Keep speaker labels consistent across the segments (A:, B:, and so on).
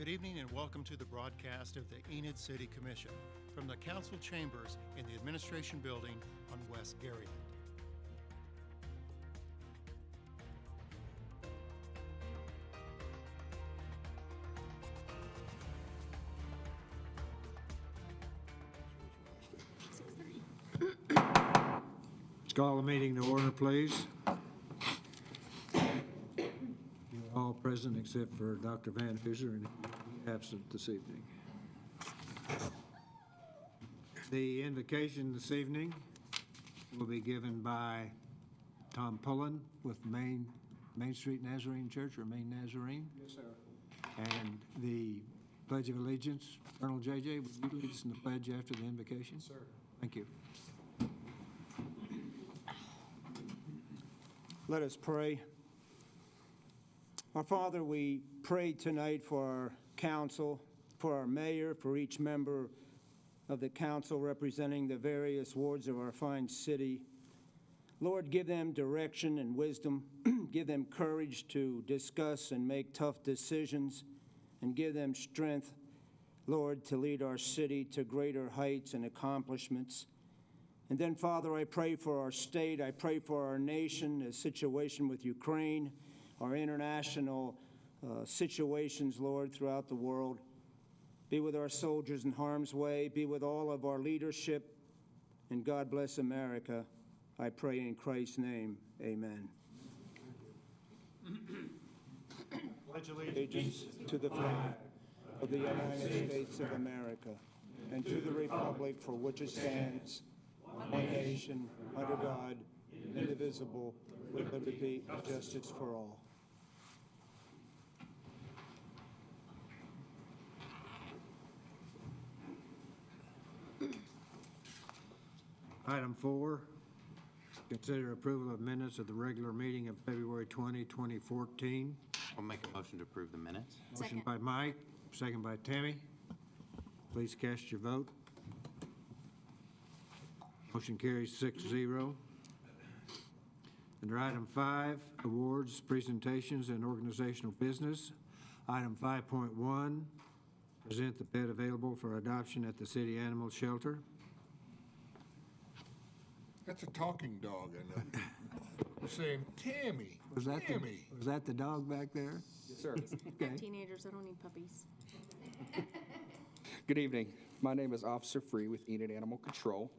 A: Good evening and welcome to the broadcast of the Enid City Commission from the council chambers in the administration building on West Garyland.
B: Let's call the meeting to order, please. You're all present except for Dr. Van Hooser, and he's absent this evening. The invocation this evening will be given by Tom Pullen with Main Street Nazarene Church, or Main Nazarene.
C: Yes, sir.
B: And the Pledge of Allegiance. Colonel J.J., would you lead us in the pledge after the invocation?
C: Sir.
B: Thank you.
C: Let us pray. Our Father, we pray tonight for our council, for our mayor, for each member of the council representing the various wards of our fine city. Lord, give them direction and wisdom. Give them courage to discuss and make tough decisions, and give them strength, Lord, to lead our city to greater heights and accomplishments. And then, Father, I pray for our state. I pray for our nation, the situation with Ukraine, our international situations, Lord, throughout the world. Be with our soldiers in harm's way. Be with all of our leadership. And God bless America. I pray in Christ's name. Amen. Pledge allegiance to the flag of the United States of America and to the republic for which it stands, one nation, under God, indivisible, with liberty and justice for all.
B: Item 4, consider approval of minutes of the regular meeting of February 20, 2014.
D: I'll make a motion to approve the minutes.
B: Motion by Mike, second by Tammy. Please cast your vote. Motion carries 6-0. Under item 5, awards, presentations, and organizational business. Item 5.1, present the pet available for adoption at the city animal shelter.
E: That's a talking dog, I know. We're saying, Tammy, Tammy.
B: Was that the dog back there?
C: Yes, sir.
B: Okay.
F: Teenagers, I don't need puppies.
G: Good evening. My name is Officer Free with Enid Animal Control.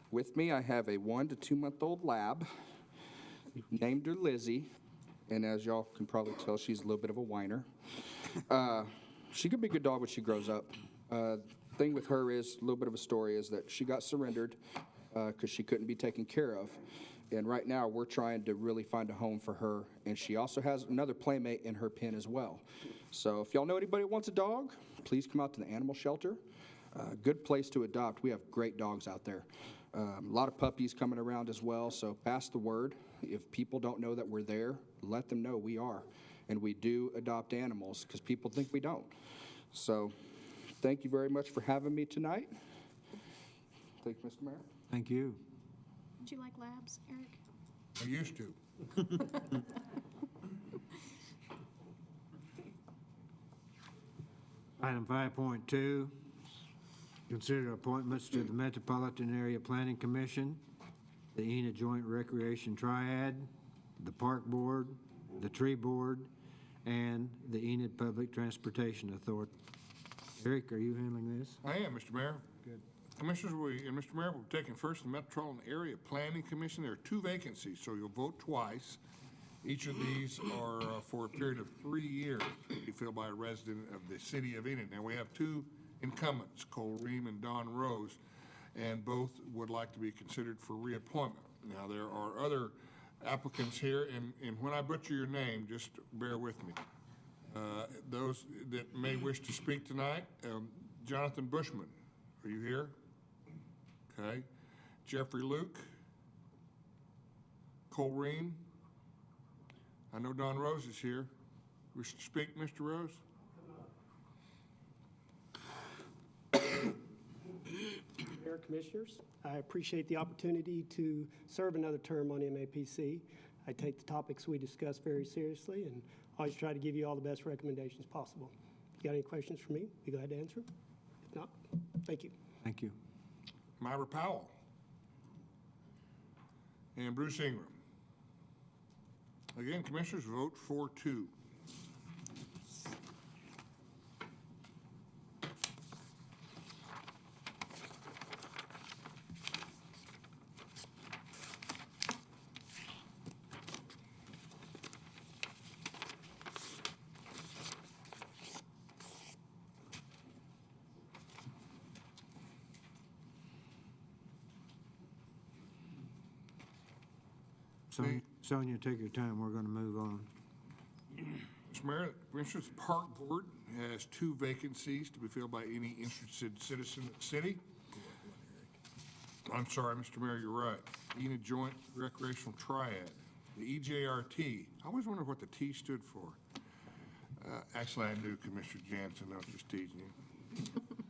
G: With me, I have a 1 to 2 month old lab. Named her Lizzie, and as y'all can probably tell, she's a little bit of a whiner. She could be a good dog when she grows up. Thing with her is, a little bit of a story, is that she got surrendered because she couldn't be taken care of. And right now, we're trying to really find a home for her. And she also has another playmate in her pen as well. So if y'all know anybody who wants a dog, please come out to the animal shelter. Good place to adopt. We have great dogs out there. A lot of puppies coming around as well, so pass the word. If people don't know that we're there, let them know we are. And we do adopt animals because people think we don't. So thank you very much for having me tonight. Thank you, Mr. Mayor.
B: Thank you.
F: Do you like labs, Eric?
E: I used to.
B: Item 5.2, consider appointments to the Metropolitan Area Planning Commission, the Enid Joint Recreation Triad, the Park Board, the Tree Board, and the Enid Public Transportation Authority. Eric, are you handling this?
E: I am, Mr. Mayor.
B: Good.
E: Commissioners, Mr. Mayor, we're taking first the Metropolitan Area Planning Commission. There are 2 vacancies, so you'll vote twice. Each of these are for a period of 3 years, to be filled by a resident of the city of Enid. Now, we have 2 incumbents, Cole Ream and Don Rose, and both would like to be considered for reappointment. Now, there are other applicants here, and when I butcher your name, just bear with me. Those that may wish to speak tonight, Jonathan Bushman, are you here? Okay. Jeffrey Luke, Cole Ream. I know Don Rose is here. Wish to speak, Mr. Rose?
H: Mayor, Commissioners, I appreciate the opportunity to serve another term on MAPC. I take the topics we discuss very seriously and always try to give you all the best recommendations possible. you got any questions for me, be glad to answer. If not, thank you.
B: Thank you.
E: Myra Powell. And Bruce Ingram. Again, Commissioners, vote 4-2.
B: Sonia, take your time. We're going to move on.
E: Mr. Mayor, Commissioners, the Park Board has 2 vacancies to be filled by any interested citizen of the city. I'm sorry, Mr. Mayor, you're right. Enid Joint Recreational Triad, the EJRT. I always wondered what the T stood for. Actually, I knew, Commissioner Jansen. I was just teasing you.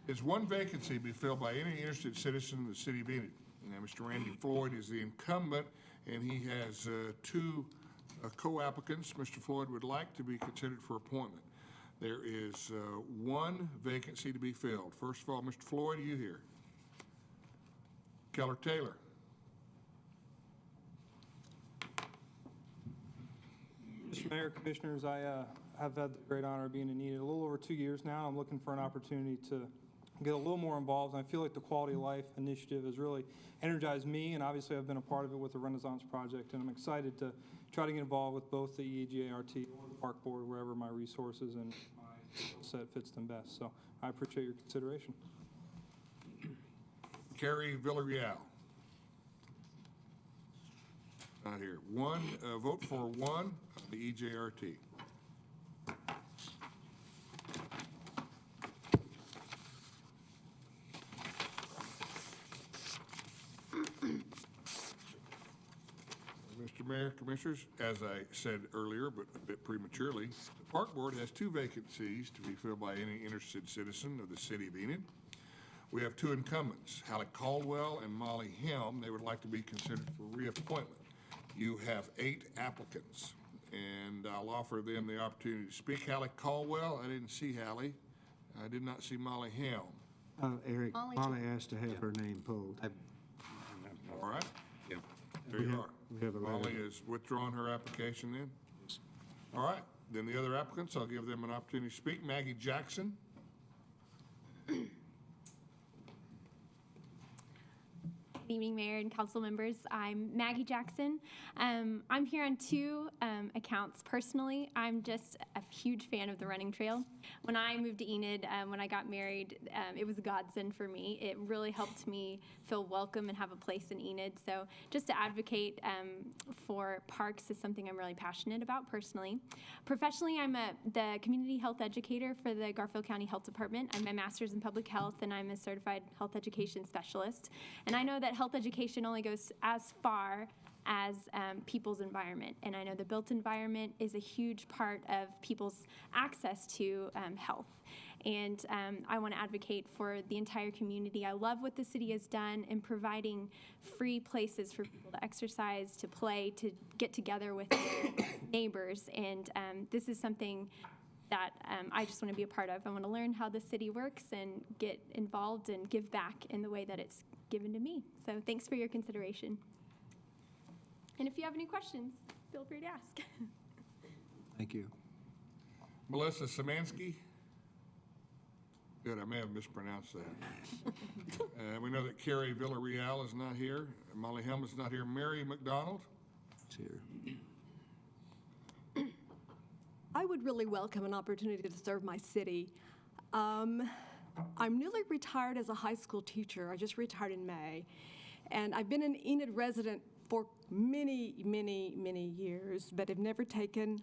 E: There's 1 vacancy to be filled by any interested citizen of the city of Enid. Now, Mr. Randy Floyd is the incumbent, and he has 2 co-applicants Mr. Floyd would like to be considered for appointment. There is 1 vacancy to be filled. First of all, Mr. Floyd, are you here? Keller Taylor.
I: Mr. Mayor, Commissioners, I have had the great honor of being in Enid a little over 2 years now. I'm looking for an opportunity to get a little more involved, and I feel like the Quality of Life initiative has really energized me, and obviously I've been a part of it with the Renaissance Project, and I'm excited to try to get involved with both the EJRT or the Park Board, wherever my resources and my skill set fits them best. So I appreciate your consideration.
E: Carrie Villarreal. Not here. Vote for 1, the EJRT. Mr. Mayor, Commissioners, as I said earlier, but a bit prematurely, the Park Board has 2 vacancies to be filled by any interested citizen of the city of Enid. We have 2 incumbents, Halleck Caldwell and Molly Helm. They would like to be considered for reappointment. You have 8 applicants, and I'll offer them the opportunity to speak. Halleck Caldwell, I didn't see Hallie. I did not see Molly Helm.
B: Eric,
F: Molly-
B: Molly asked to have her name pulled.
E: All right,
D: Yeah.
E: there you are.
B: We have a letter.
E: Molly has withdrawn her application then? All right, then the other applicants, I'll give them an opportunity to speak. Maggie Jackson.
J: Good evening, Mayor and council members. I'm Maggie Jackson. I'm here on 2 accounts personally. I'm just a huge fan of the running trail. When I moved to Enid, when I got married, it was a godsend for me. It really helped me feel welcome and have a place in Enid. So just to advocate for parks is something I'm really passionate about personally. Professionally, I'm the community health educator for the Garfield County Health Department. I'm a master's in public health, and I'm a certified health education specialist. And I know that health education only goes as far as people's environment. And I know the built environment is a huge part of people's access to health. And I want to advocate for the entire community. I love what the city has done in providing free places for people to exercise, to play, to get together with their neighbors. And this is something that I just want to be a part of. I want to learn how the city works and get involved and give back in the way that it's given to me. So thanks for your consideration. And if you have any questions, feel free to ask.
B: Thank you.
E: Melissa Szymanski. Good, I may have mispronounced that. We know that Carrie Villarreal is not here. Molly Helm is not here. Mary McDonald.
B: It's here.
K: I would really welcome an opportunity to serve my city. I'm newly retired as a high school teacher. I just retired in May. And I've been an Enid resident for many, many, many years, but have never taken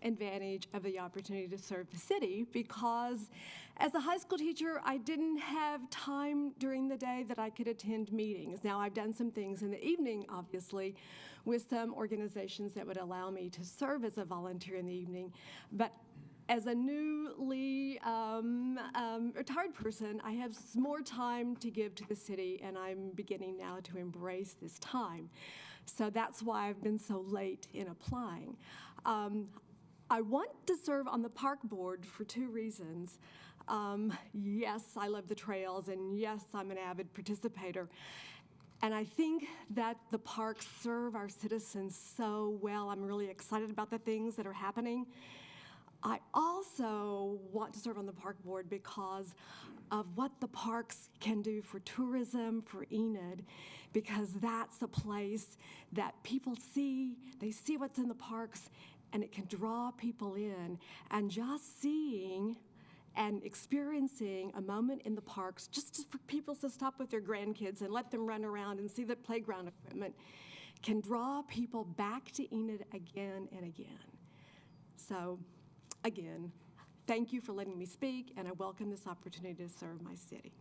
K: advantage of the opportunity to serve the city because as a high school teacher, I didn't have time during the day that I could attend meetings. Now, I've done some things in the evening, obviously, with some organizations that would allow me to serve as a volunteer in the evening, but as a newly retired person, I have more time to give to the city, and I'm beginning now to embrace this time. So that's why I've been so late in applying. I want to serve on the park board for two reasons. Yes, I love the trails, and yes, I'm an avid participator. And I think that the parks serve our citizens so well. I'm really excited about the things that are happening. I also want to serve on the park board because of what the parks can do for tourism, for Enid, because that's a place that people see, they see what's in the parks, and it can draw people in. And just seeing and experiencing a moment in the parks, just for people to stop with their grandkids and let them run around and see the playground equipment, can draw people back to Enid again and again. So, again, thank you for letting me speak, and I welcome this opportunity to serve my city.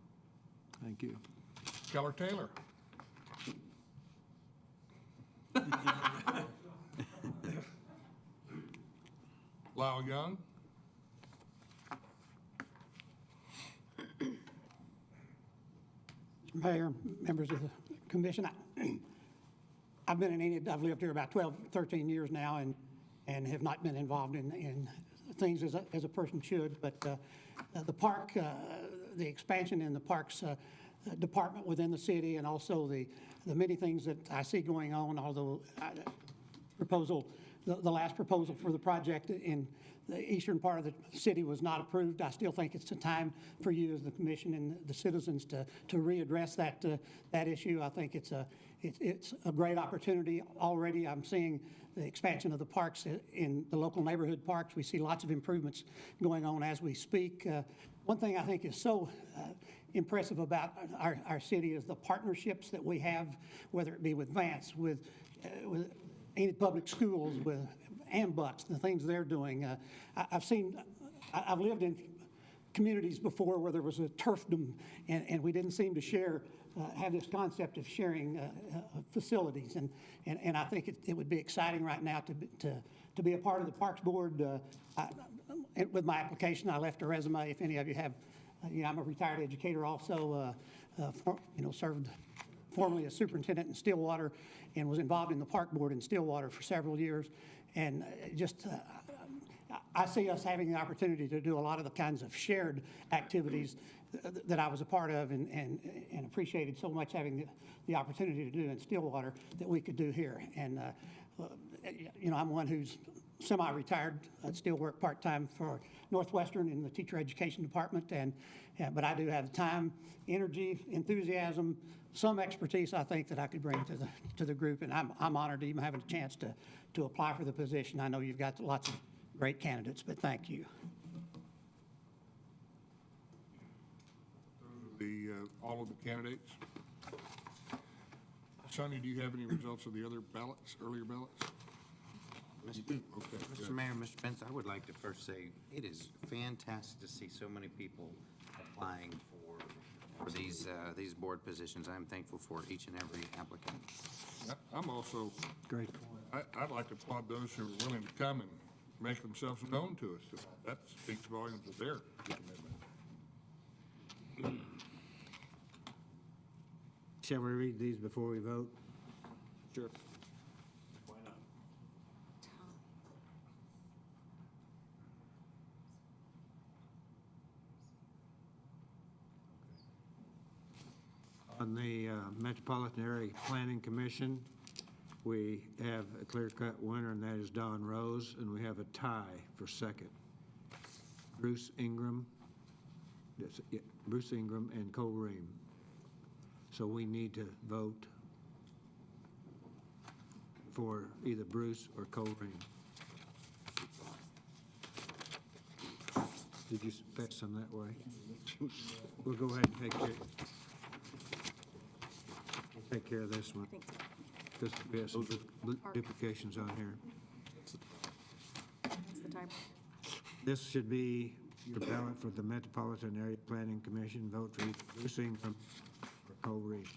B: Thank you.
E: Keller Taylor. Lyle Young.
L: Mayor, members of the commission, I've been in Enid, I've lived here about 12, 13 years now, and have not been involved in things as a person should, but the park, the expansion in the parks department within the city, and also the many things that I see going on, although the last proposal for the project in the eastern part of the city was not approved. I still think it's a time for you as the commission and the citizens to readdress that issue. I think it's a great opportunity. Already I'm seeing the expansion of the parks in the local neighborhood parks. We see lots of improvements going on as we speak. One thing I think is so impressive about our city is the partnerships that we have, whether it be with Vance, with Enid Public Schools, with AMBUCS, the things they're doing. I've lived in communities before where there was a turfdom and we didn't seem to have this concept of sharing facilities. And I think it would be exciting right now to be a part of the Parks Board. With my application, I left a resume. If any of you have, I'm a retired educator also, served formerly as superintendent in Stillwater and was involved in the Park Board in Stillwater for several years. And I see us having the opportunity to do a lot of the kinds of shared activities that I was a part of and appreciated so much having the opportunity to do in Stillwater that we could do here. And, I'm one who's semi-retired. I still work part-time for Northwestern in the teacher education department, but I do have the time, energy, enthusiasm, some expertise I think that I could bring to the group, and I'm honored to even have a chance to apply for the position. I know you've got lots of great candidates, but thank you.
E: Those are all of the candidates. Sonny, do you have any results of the other ballots, earlier ballots?
D: Mr. Mayor, Mr. Pence, I would like to first say it is fantastic to see so many people applying for these board positions. I'm thankful for each and every applicant.
E: I'm also
B: Great.
E: I'd like to applaud those who are willing to come and make themselves known to us. That speaks volumes of their commitment.
B: Shall we read these before we vote?
C: Sure.
B: On the Metropolitan Area Planning Commission, we have a clear-cut winner, and that is Don Rose, and we have a tie for second. Bruce Ingram and Cole Ream. So we need to vote for either Bruce or Cole Ream. Did you fetch some that way? We'll go ahead and take care of this one, because we have some duplications on here.
F: That's the time.
B: This should be your ballot for the Metropolitan Area Planning Commission. Vote for either Bruce Ingram or Cole Reed.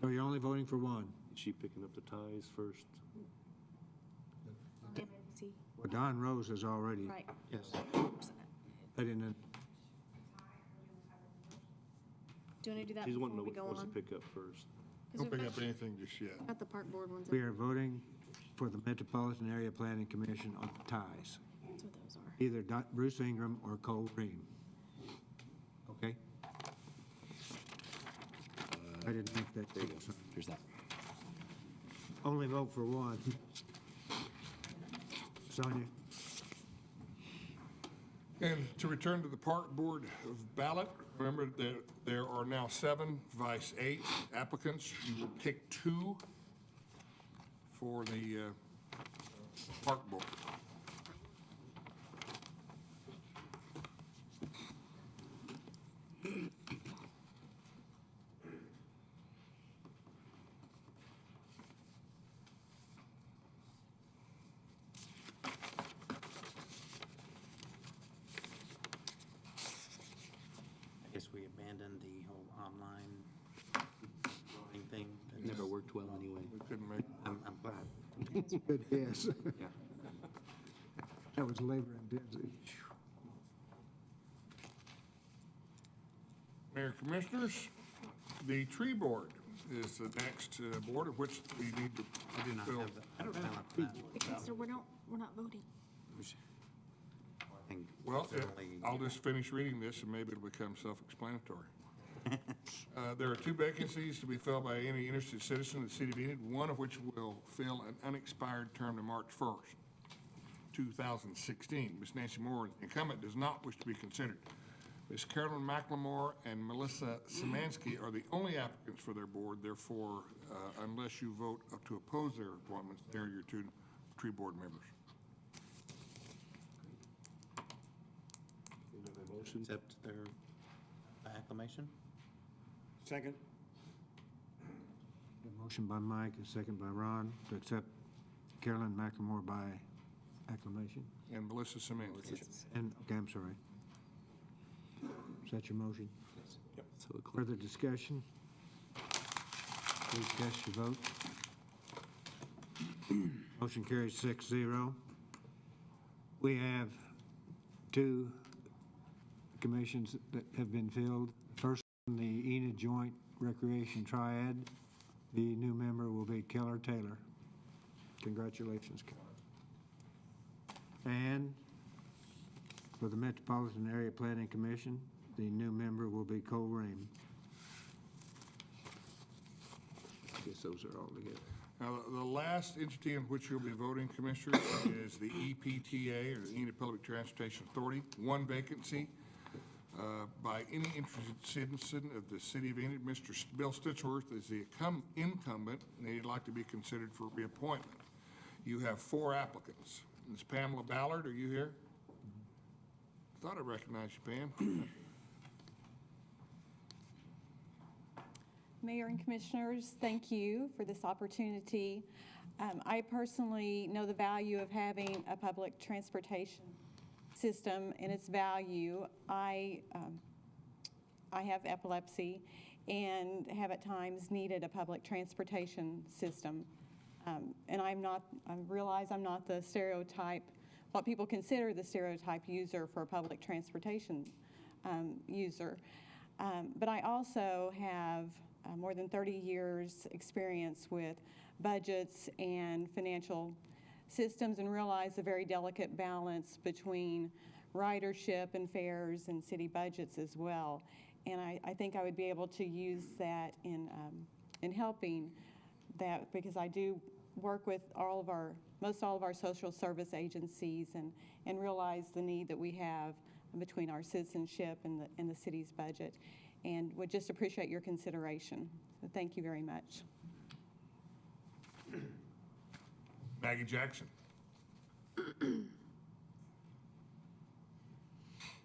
B: So you're only voting for one?
M: Is she picking up the ties first?
F: MAPC.
B: Well, Don Rose is already.
F: Right.
D: Yes.
B: I didn't.
F: Do you want to do that
M: She's
F: before
M: wanting
F: we
M: to,
F: go
M: wants to
F: on?
M: pick up first.
F: 'Cause
E: Don't
F: we've
E: pick up
F: got-
E: anything just yet.
F: Got the park board ones.
B: We are voting for the Metropolitan Area Planning Commission on the ties,
F: That's what those are.
B: either Bruce Ingram or Cole Ream. Okay? I didn't make that. There you go.
M: Here's that.
B: Only vote for one. Sonia?
E: And to return to the park board of ballot, remember that there are now 7 vice 8 applicants. You will pick 2 for the park board.
D: I guess we abandoned the whole online voting thing. It
M: Never worked well anyway.
E: We couldn't make,
D: I'm glad.
B: Good guess.
D: Yeah.
B: That was labor intensive.
E: Mayor Commissioners, the tree board is the next board of which we need to
D: I do not
E: fill.
D: have that. I don't have that.
F: Because we're not voting.
E: Well,
D: Certainly.
E: I'll just finish reading this and maybe it'll become self-explanatory. There are 2 vacancies to be filled by any interested citizen of the city of Enid, one of which will fill an unexpired term to March 1st, 2016. Ms. Nancy Moore, incumbent, does not wish to be considered. Ms. Carolyn McLemore and Melissa Szymanski are the only applicants for their board. Therefore, unless you vote to oppose their appointments, they're your 2 tree board members.
M: Motion.
D: Accept their acclamation?
C: Second.
B: A motion by Mike, a second by Ron, to accept Carolyn McLemore by acclamation.
E: And Melissa Szymanski.
B: And, okay, I'm sorry. Is that your motion?
M: So it
B: Further discussion? Please cast your vote. Motion carries 6-0. We have 2 commissions that have been filled. First, the Enid Joint Recreation Triad. The new member will be Keller Taylor. Congratulations, Keller. And for the Metropolitan Area Planning Commission, the new member will be Cole Ream. I guess those are all together.
E: Now, the last entity in which you'll be voting, Commissioners, is the EPTA, or the Enid Public Transportation Authority. 1 vacancy by any interested citizen of the city of Enid. Mr. Bill Stitchworth is the incumbent, and he'd like to be considered for reappointment. You have 4 applicants. Ms. Pamela Ballard, are you here? Thought I recognized you, Pam.
N: Mayor and Commissioners, thank you for this opportunity. I personally know the value of having a public transportation system and its value. I have epilepsy and have at times needed a public transportation system. And I realize I'm not the stereotype, what people consider the stereotype user for a public transportation user. But I also have more than 30 years experience with budgets and financial systems and realize the very delicate balance between ridership and fares and city budgets as well. And I think I would be able to use that in helping that, because I do work with most all of our social service agencies and realize the need that we have between our citizenship and the city's budget, and would just appreciate your consideration. So thank you very much.
E: Maggie Jackson.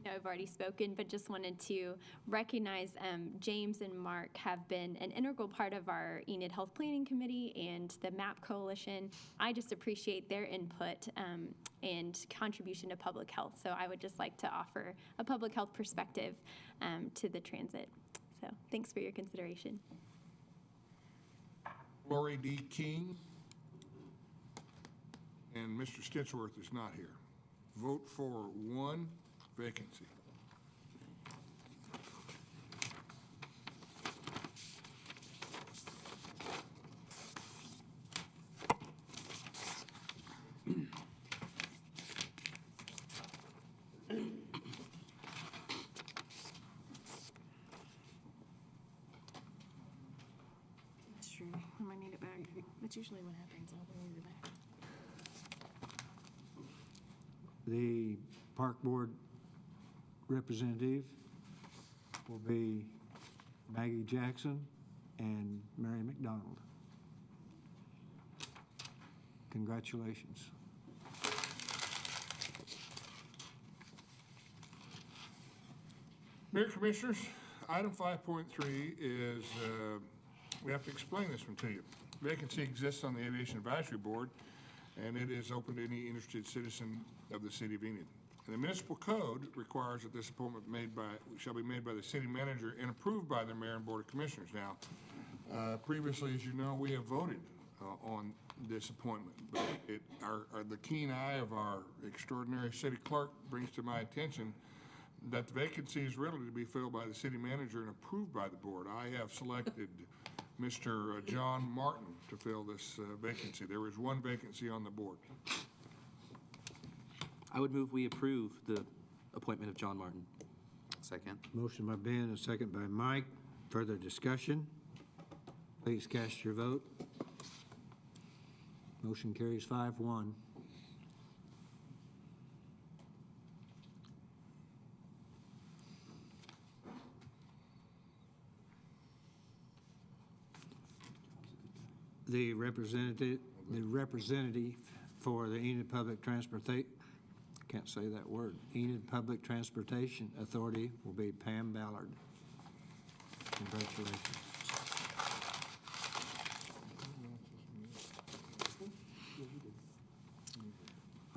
J: No, I've already spoken, but just wanted to recognize James and Mark have been an integral part of our Enid Health Planning Committee and the MAP Coalition. I just appreciate their input and contribution to public health. So I would just like to offer a public health perspective to the transit. So thanks for your consideration.
E: Lori D. King. And Mr. Stitchworth is not here. Vote for 1 vacancy.
F: I might need it back. That's usually what happens. I'll need it back.
B: The Park Board representative will be Maggie Jackson and Mary McDonald. Congratulations.
E: Mayor Commissioners, item 5.3 is, we have to explain this one to you. Vacancy exists on the Aviation Advisory Board, and it is open to any interested citizen of the city of Enid. And the municipal code requires that this appointment shall be made by the city manager and approved by the mayor and board of commissioners. Now, previously, as you know, we have voted on this appointment, but the keen eye of our extraordinary city clerk brings to my attention that the vacancy is readily to be filled by the city manager and approved by the board. I have selected Mr. John Martin to fill this vacancy. There is one vacancy on the board.
M: I would move we approve the appointment of John Martin.
D: Second.
B: Motion by Ben, a second by Mike. Further discussion? Please cast your vote. Motion carries 5-1. The representative for the Enid Public Transportation, can't say that word, Enid Public Transportation Authority will be Pam Ballard. Congratulations.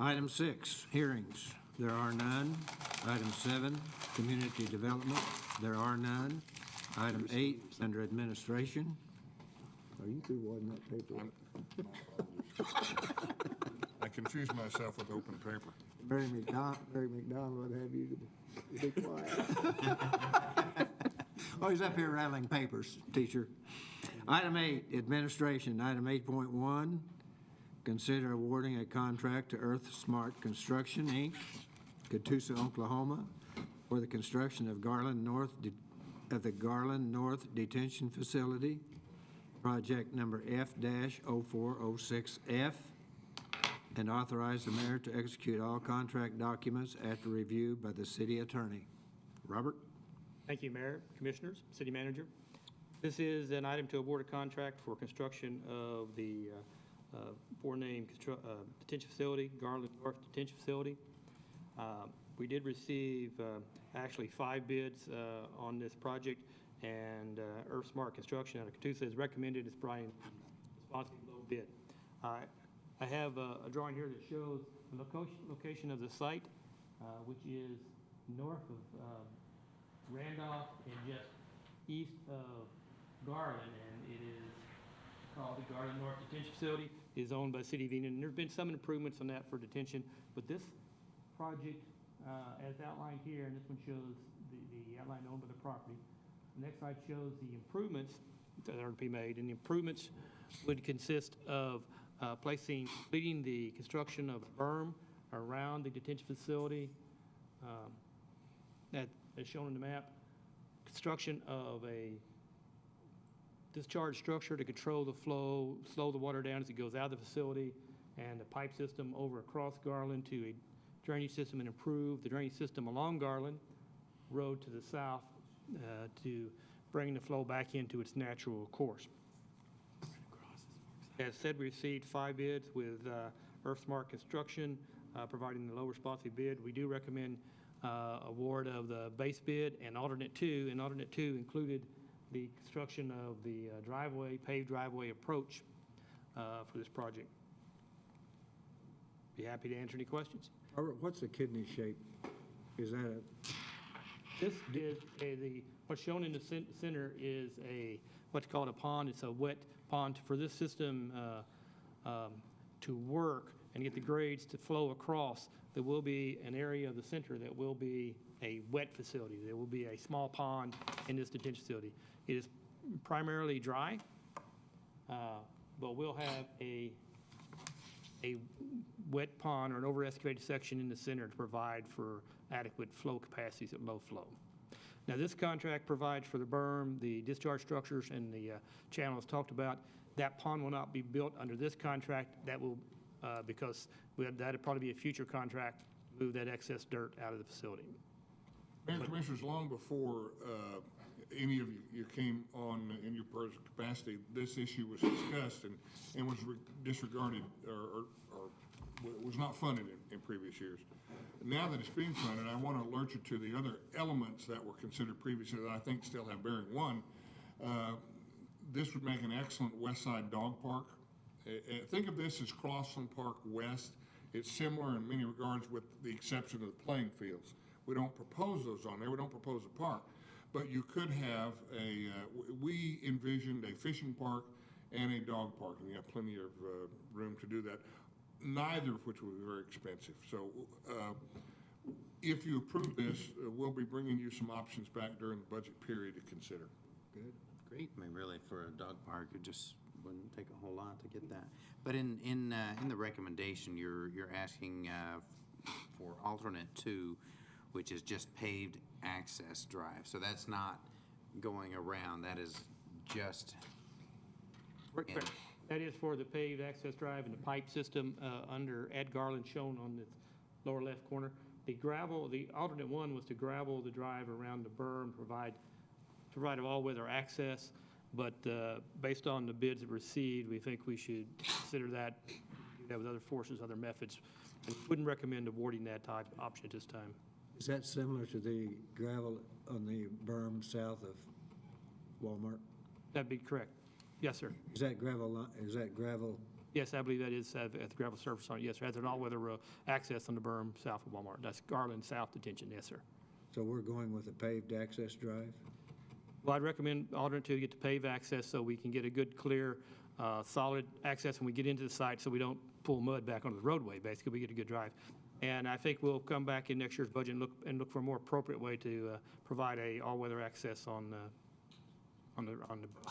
B: Item 6, hearings. There are none. Item 7, community development. There are none. Item 8, under administration. Are you through wadding that paper?
E: I confuse myself with open paper.
B: Mary McDonald would have you to be quiet. Oh, he's up here rattling papers, teacher. Item 8, administration. Item 8.1, consider awarding a contract to Earth Smart Construction, Inc., Catoosa, Oklahoma, for the construction of the Garland North Detention Facility, project number F-0406F, and authorize the mayor to execute all contract documents after review by the city attorney. Robert?
O: Thank you, Mayor, Commissioners, City Manager. This is an item to award a contract for construction of the four-name detention facility, Garland North Detention Facility. We did receive actually 5 bids on this project, and Earth Smart Construction out of Catoosa has recommended it's probably responsible low bid. I have a drawing here that shows the location of the site, which is north of Randolph and just east of Garland, and it is called the Garland North Detention Facility. It is owned by the City of Enid, and there have been some improvements on that for detention, but this project, as outlined here, and this one shows the outline owned by the property. The next slide shows the improvements that are to be made, and the improvements would consist of completing the construction of a berm around the detention facility, that is shown in the map, construction of a discharge structure to control the flow, slow the water down as it goes out of the facility, and the pipe system over across Garland to a drainage system, and improve the drainage system along Garland Road to the south to bring the flow back into its natural course. As said, we received 5 bids with Earth Smart Construction providing the low responsive bid. We do recommend award of the base bid and alternate 2, and alternate 2 included the construction of the paved driveway approach for this project. Be happy to answer any questions.
B: Robert, what's the kidney shape? Is that a...
O: This is what's shown in the center is what's called a pond. It's a wet pond. For this system to work and get the grades to flow across, there will be an area of the center that will be a wet facility. There will be a small pond in this detention facility. It is primarily dry, but we'll have a wet pond or an over-excavated section in the center to provide for adequate flow capacities at low flow. Now, this contract provides for the berm, the discharge structures, and the channels talked about. That pond will not be built under this contract. That will, because that'd probably be a future contract, move that excess dirt out of the facility.
E: Mayor and Commissioners, long before any of you came on in your personal capacity, this issue was discussed and was disregarded or was not funded in previous years. Now that it's being funded, I want to alert you to the other elements that were considered previously that I think still have bearing. One, this would make an excellent West Side dog park. Think of this as Crossland Park West. It's similar in many regards with the exception of the playing fields. We don't propose those on there. We don't propose a park. But you could have we envisioned a fishing park and a dog park, and you have plenty of room to do that, neither of which would be very expensive. So if you approve this, we'll be bringing you some options back during the budget period to consider.
D: Good, great. I mean, really, for a dog park, it just wouldn't take a whole lot to get that. But in the recommendation, you're asking for alternate 2, which is just paved access drive. So that's not going around. That is just.
O: That is for the paved access drive and the pipe system under Ed Garland shown on the lower left corner. The alternate 1 was to gravel the drive around the berm, provide all-weather access. But based on the bids that were received, we think we should consider that with other forces, other methods. And wouldn't recommend awarding that type of option at this time.
B: Is that similar to the gravel on the berm south of Walmart?
O: That'd be correct. Yes, sir.
B: Is that gravel?
O: Yes, I believe that is at the gravel surface on it. Yes, sir. Has an all-weather access on the berm south of Walmart. That's Garland South Detention. Yes, sir.
B: So we're going with a paved access drive?
O: Well, I'd recommend alternate 2 to get the paved access so we can get a good, clear, solid access when we get into the site so we don't pull mud back onto the roadway. Basically, we get a good drive. And I think we'll come back in next year's budget and look for a more appropriate way to provide a all-weather access on the.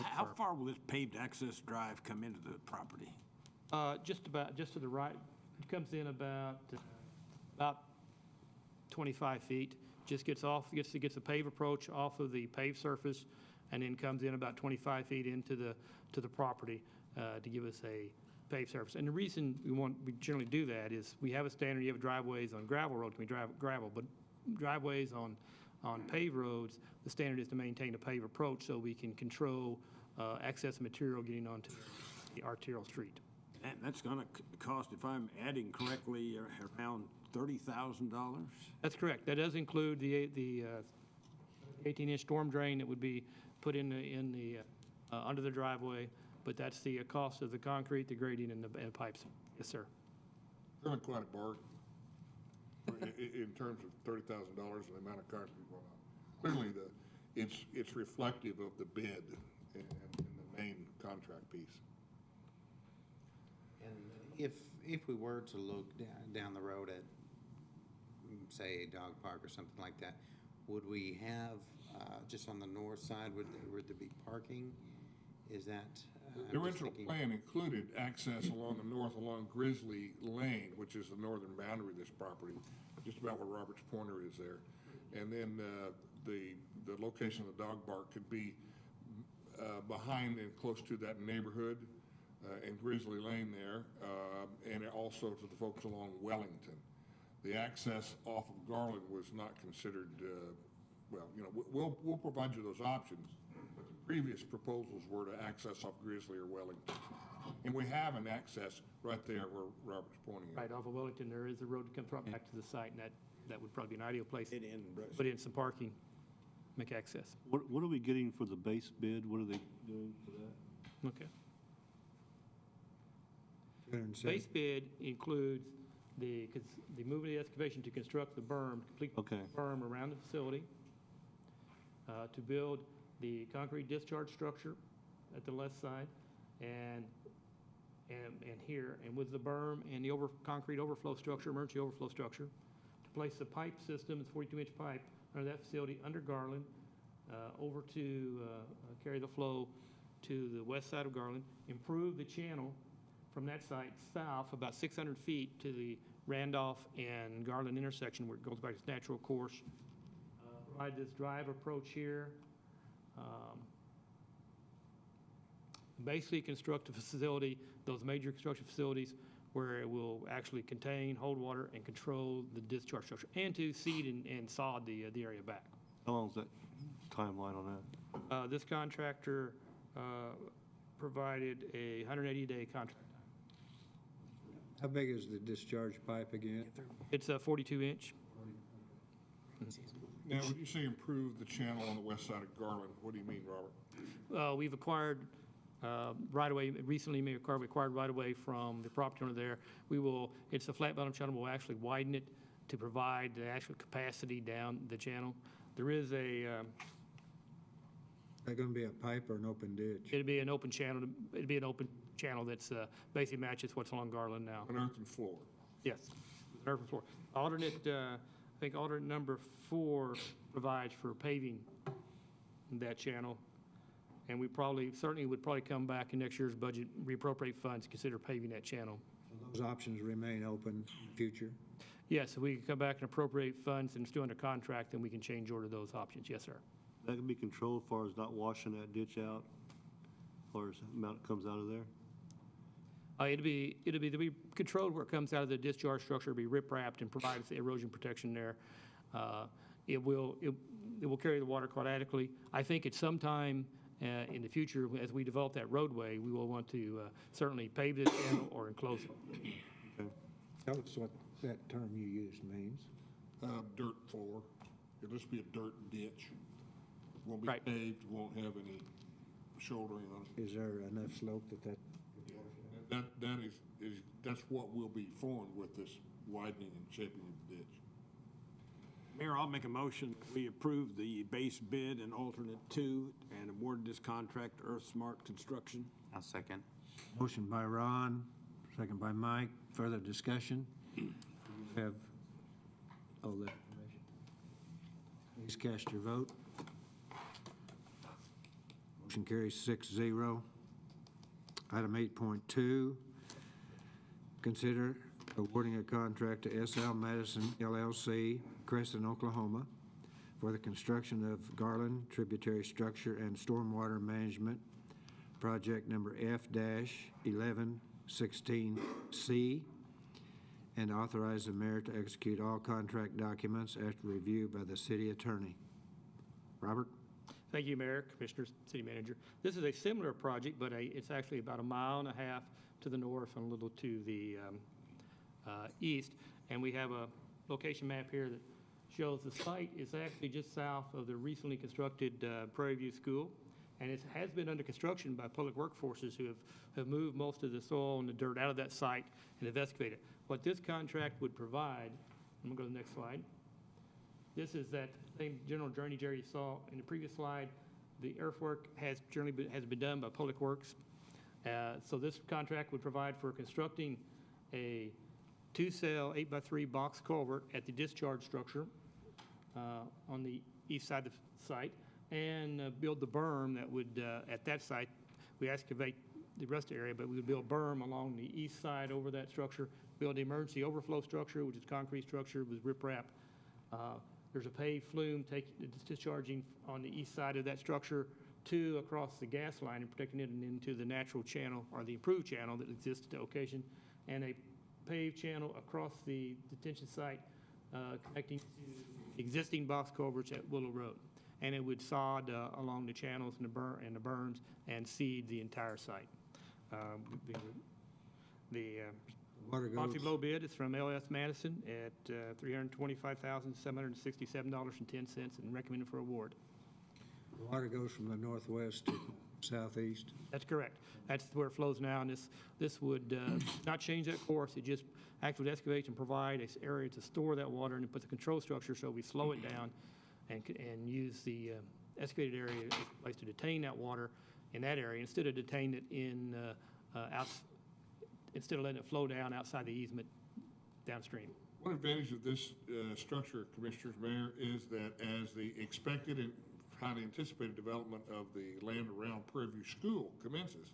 P: How far will this paved access drive come into the property?
O: Just to the right. It comes in about 25 feet. Just gets a paved approach off of the paved surface, and then comes in about 25 feet into the property to give us a paved surface. And the reason we generally do that is we have a standard. You have driveways on gravel road, can we drive gravel, but driveways on paved roads, the standard is to maintain a paved approach so we can control excess material getting onto the arterial street.
P: And that's going to cost, if I'm adding correctly, around $30,000?
O: That's correct. That does include the 18-inch storm drain that would be put in the under the driveway, but that's the cost of the concrete, the grading, and the pipes. Yes, sir.
E: Really quite a bargain in terms of $30,000 and the amount of concrete going on. Clearly, it's reflective of the bid and the main contract piece.
D: And if we were to look down the road at, say, a dog park or something like that, would we have just on the north side? Would there be parking? Is that
E: the original plan included access along the north along Grizzly Lane, which is the northern boundary of this property, just about where Roberts Pointer is there, and then the location of the dog park could be behind and close to that neighborhood. And Grizzly Lane there, and also to the folks along Wellington. The access off of Garland was not considered, we'll provide you those options, but the previous proposals were to access off Grizzly or Wellington. And we have an access right there where Robert's pointing at.
O: Right, off of Wellington, there is a road that comes back to the site, and that would probably be an ideal place to put in some parking, make access.
Q: What are we getting for the base bid? What are they doing for that?
O: Okay. Base bid includes the moving the excavation to construct the berm, complete the berm around the facility, to build the concrete discharge structure at the left side, and here, and with the berm and the concrete overflow structure, emergency overflow structure, to place the pipe system, the 42-inch pipe, under that facility, under Garland, over to carry the flow to the west side of Garland, improve the channel from that site south about 600 feet to the Randolph and Garland intersection where it goes back to its natural course. Provide this drive approach here. basically construct a facility, those major construction facilities, where it will actually contain, hold water, and control the discharge structure, and to seed and sod the area back.
Q: How long is that timeline on that?
O: This contractor provided a 180-day contract.
B: How big is the discharge pipe again?
O: It's a 42-inch.
E: Now, when you say improve the channel on the west side of Garland, what do you mean, Robert?
O: We've acquired right-of-way, recently we acquired right-of-way from the property owner there. It's a flat bottom channel, we'll actually widen it to provide the actual capacity down the channel. There is
B: Is that going to be a pipe or an open ditch?
O: it'd be an open channel that's basically matches what's along Garland now.
E: An earthen floor.
O: Yes, an earthen floor. Alternate, I think alternate number 4 provides for paving that channel. And we certainly would come back in next year's budget, reappropriate funds, to consider paving that channel.
B: Those options remain open in the future?
O: Yes, if we can come back and appropriate funds and it's still under contract, then we can change order those options. Yes, sir.
Q: That can be controlled as far as not washing that ditch out, as far as the amount that comes out of there?
O: It'll be controlled where it comes out of the discharge structure, be rip-wrapped and provides the erosion protection there. It will carry the water quite adequately. I think at some time in the future, as we develop that roadway, we will want to certainly pave this channel or enclose it.
B: Okay. Tell us what that term you used means.
E: Dirt floor. It'll just be a dirt ditch. Won't be paved, won't have any shouldering on it.
B: Is there enough slope
E: That's what will be formed with this widening and shaping of the ditch.
P: Mayor, I'll make a motion that we approve the base bid and alternate 2 and award this contract to EarthSmart Construction.
D: I'll second.
B: Motion by Ron, second by Mike. Further discussion? Have all that information. Please cast your vote. Motion carries 6-0. Item 8.2, consider awarding a contract to SL Madison LLC, Crescent, Oklahoma, for the construction of Garland Tributary Structure and Stormwater Management, project number F-1116C, and authorize the mayor to execute all contract documents after review by the city attorney. Robert?
O: Thank you, Mayor, Commissioners, City Manager. This is a similar project, but it's actually about 1.5 miles to the north and a little to the east. And we have a location map here that shows the site is actually just south of the recently constructed Prairie View School. And it has been under construction by public workforces who have moved most of the soil and the dirt out of that site and have excavated. What this contract would provide, I'm going to go to the next slide. This is that same general drainage area you saw in the previous slide. The earthwork has been done by Public Works. So this contract would provide for constructing a 2-cell 8x3 box culvert at the discharge structure on the east side of the site, and build the berm that would, at that site, we excavate the rest of the area, but we would build berm along the east side over that structure, build the emergency overflow structure, which is a concrete structure with riprap. There's a paved flume discharging on the east side of that structure across the gas line and protecting it into the natural channel or the improved channel that exists at the location, and a paved channel across the detention site connecting to existing box culverts at Willow Road. And it would sod along the channels and the berms and seed the entire site. The responsive low bid is from LS Madison at $325,767.10 and recommended for award.
B: The water goes from the northwest to southeast?
O: That's correct. That's where it flows now, and this would not change that course. It just actually excavates and provide an area to store that water and put the control structure so we slow it down and use the excavated area as a place to detain that water in that area instead of detaining it instead of letting it flow down outside the easement downstream.
E: One advantage of this structure, Commissioners, Mayor, is that as the expected and highly anticipated development of the land around Prairie View School commences,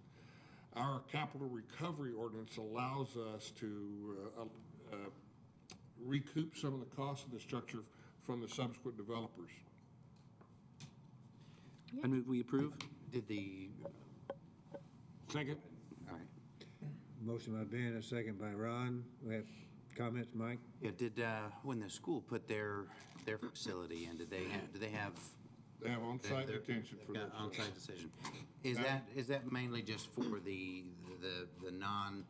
E: our capital recovery ordinance allows us to recoup some of the costs of the structure from the subsequent developers.
M: I move we approve.
D: Did the
P: Second.
D: All right.
B: Motion by Ben, a second by Ron. We have comments, Mike?
D: Yeah, when the school put their facility in, do they have?
E: They have on-site detention for
D: their
E: those.
D: on-site decision. Is that mainly just for the non?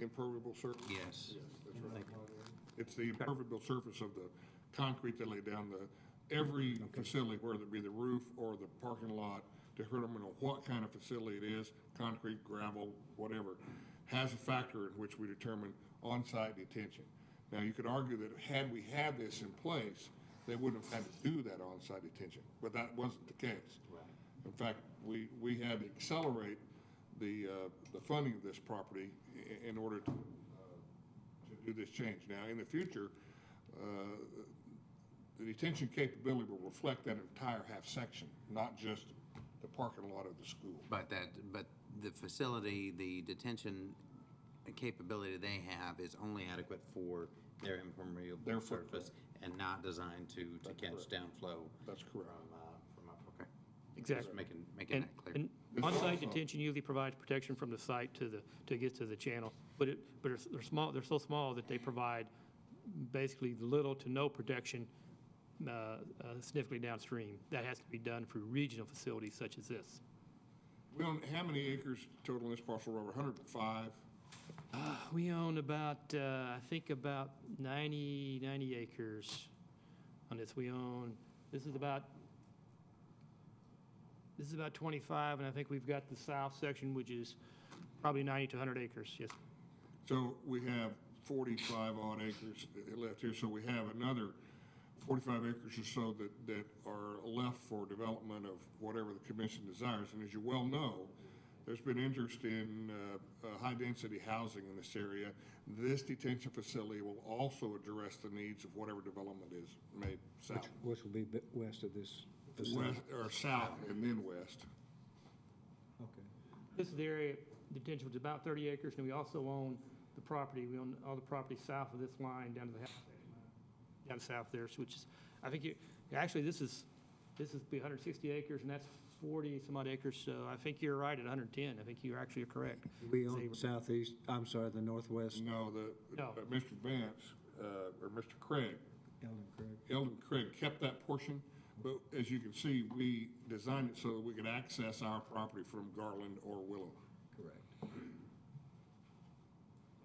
E: Impermeable surface?
D: Yes.
E: That's right. It's the impermeable surface of the concrete they lay down. Every facility, whether it be the roof or the parking lot, depending on what kind of facility it is, concrete, gravel, whatever, has a factor in which we determine on-site detention. Now, you could argue that had we had this in place, they wouldn't have had to do that on-site detention, but that wasn't the case. Right. In fact, we had to accelerate the funding of this property in order to do this change. Now, in the future, the detention capability will reflect that entire half section, not just the parking lot of the school.
D: But the facility, the detention capability they have is only adequate for their impermeable surface and not designed to catch
E: correct.
D: downflow.
E: That's correct.
D: From up, okay.
O: Exactly.
D: Just making that clear.
O: And on-site detention usually provides protection from the site to get to the channel, but they're small. They're so small that they provide basically little to no protection significantly downstream. That has to be done for regional facilities such as this.
E: We own, how many acres total in this parcel, Robert? 105?
O: We own about, I think about 90 acres on this. This is about 25, and I think we've got the south section, which is probably 90 to 100 acres, yes.
E: So we have 45 odd acres left here, so we have another 45 acres or so that are left for development of whatever the commission desires. And as you well know, there's been interest in high-density housing in this area. This detention facility will also address the needs of whatever development is made south.
B: Which will be west of this facility?
E: West, or south and then west.
B: Okay.
O: This is the area detention, which is about 30 acres, and we also own the property. We own all the property south of this line down to the house down south there, which is, I think actually this is be 160 acres, and that's 40 some odd acres, so I think you're right at 110. I think you actually are correct.
B: We own the southeast, I'm sorry, the northwest.
E: No, Mr. Vance, or Mr. Craig. Eldon Craig kept that portion, but as you can see, we designed it so that we could access our property from Garland or Willow.
B: Correct.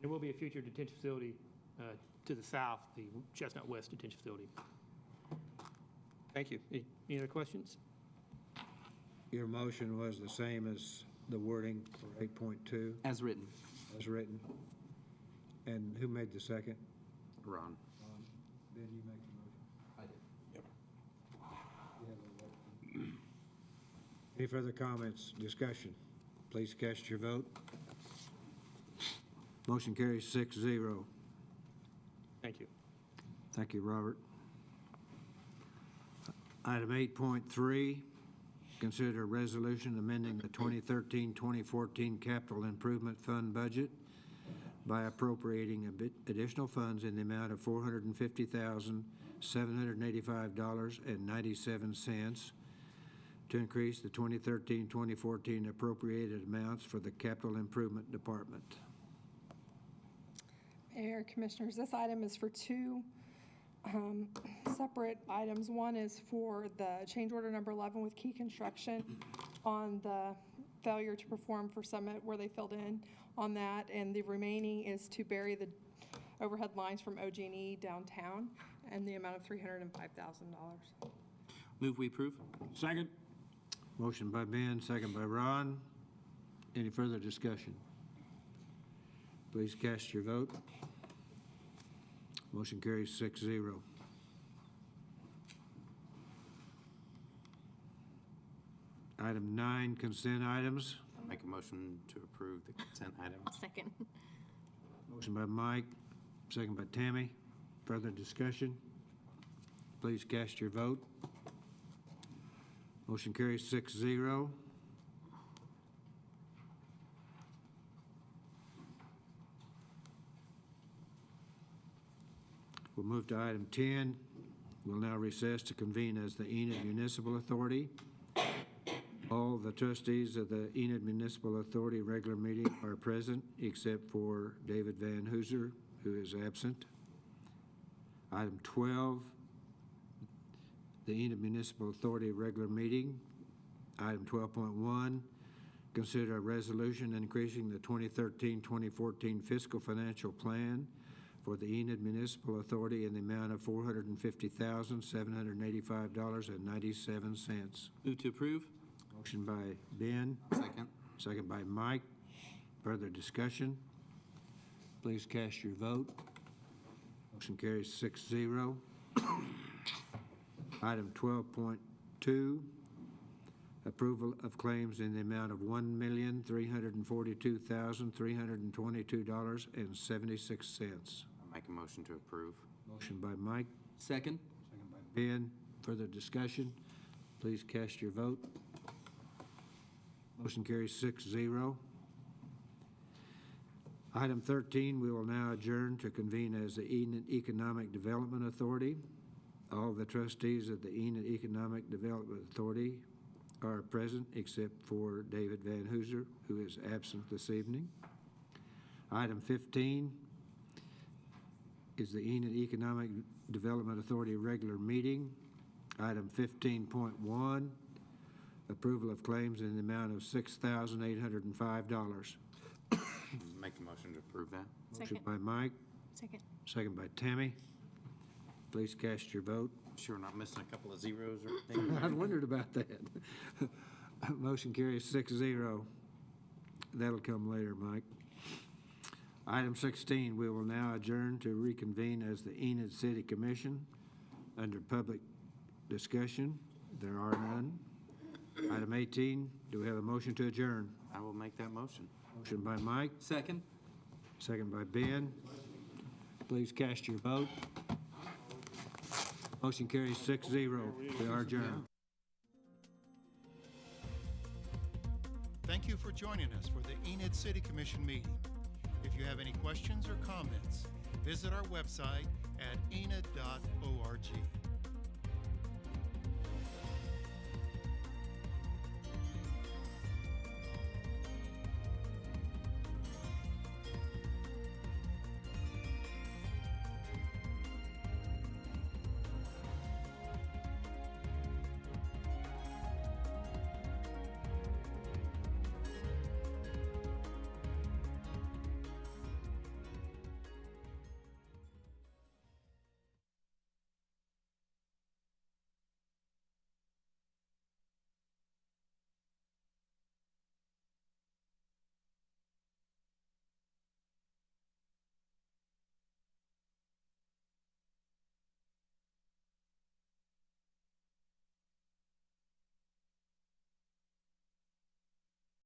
O: There will be a future detention facility to the south, the Chestnut West Detention Facility. Thank you. Any other questions?
B: Your motion was the same as the wording for 8.2?
M: As written.
B: As written. And who made the second?
D: Ron.
B: Ben, you make the motion?
D: I did.
B: Yep. Any further comments, discussion? Please cast your vote. Motion carries 6-0.
O: Thank you.
B: Thank you, Robert. Item 8.3, consider a resolution amending the 2013-2014 Capital Improvement Fund budget by appropriating additional funds in the amount of $450,785.97 to increase the 2013-2014 appropriated amounts for the Capital Improvement Department.
R: Mayor, Commissioners, this item is for two separate items. One is for the change order number 11 with Key Construction on the failure to perform for Summit where they filled in on that, and the remaining is to bury the overhead lines from OG&E downtown and the amount of $305,000.
M: Move we approve.
P: Second.
B: Motion by Ben, second by Ron. Any further discussion? Please cast your vote. Motion carries 6-0. Item 9, consent items.
D: Make a motion to approve the consent items.
F: Second.
B: Motion by Mike, second by Tammy. Further discussion? Please cast your vote. Motion carries 6-0. We'll move to item 10. We'll now recess to convene as the Enid Municipal Authority. All the trustees of the Enid Municipal Authority regular meeting are present, except for David Van Hooser, who is absent. Item 12, the Enid Municipal Authority regular meeting. Item 12.1, consider a resolution increasing the 2013-2014 fiscal financial plan for the Enid Municipal Authority in the amount of $450,785.97.
M: Move to approve.
B: Motion by Ben.
D: Second.
B: Second by Mike. Further discussion? Please cast your vote. Motion carries 6-0. Item 12.2, approval of claims in the amount of $1,342,322.76.
D: Make a motion to approve.
B: Motion by Mike.
M: Second.
B: Second by Ben. Further discussion? Please cast your vote. Motion carries 6-0. Item 13, we will now adjourn to convene as the Enid Economic Development Authority. All the trustees of the Enid Economic Development Authority are present, except for David Van Hooser, who is absent this evening. Item 15 is the Enid Economic Development Authority regular meeting. Item 15.1, approval of claims in the amount of $6,805.
D: Make a motion to approve that.
B: Motion
F: Second.
B: by Mike,
F: Second.
B: second by Tammy. Please cast your vote.
D: Sure, not missing a couple of zeros or anything.
B: I wondered about that. Motion carries 6-0. That'll come later, Mike. Item 16, we will now adjourn to reconvene as the Enid City Commission under public discussion. There are none. Item 18, do we have a motion to adjourn?
D: I will make that motion.
B: Motion by Mike,
M: Second.
B: second by Ben. Please cast your vote. Motion carries 6-0. We are adjourned.
A: Thank you for joining us for the Enid City Commission meeting. If you have any questions or comments, visit our website at enid.org.